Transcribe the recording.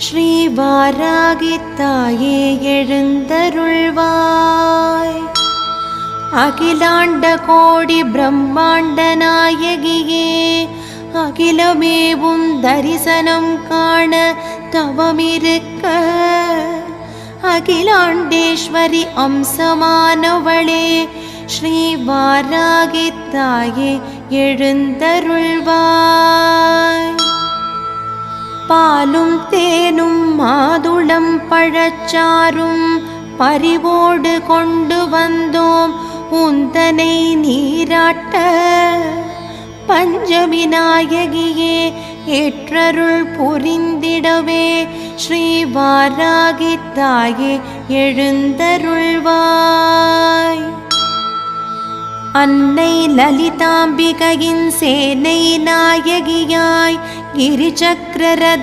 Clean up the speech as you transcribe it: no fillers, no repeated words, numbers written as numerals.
ஸ்ரீ வாராகித்தாயே எழுந்தருள்வாய். அகிலாண்ட கோடி பிரம்மாண்ட நாயகியே அகிலமேவும் தரிசனம் காண தவமிருக்க அகிலாண்டேஸ்வரி அம்சமானவளே ஸ்ரீ வாராகித்தாயே எழுந்தருள்வாய். பாலும் தேனும் மாதுளம் பழச்சாரும் பரிவோடு கொண்டு வந்தோம் உந்தனை நீராட்ட. பஞ்சமி நாயகியே ஏற்றருள் புரிந்திடவே ஸ்ரீ வாராகித்தாயே எழுந்தருள்வாய். அன்னை லலிதாம்பிகையின் சேனை நாயகியாய் கிரிசக்கரரதம்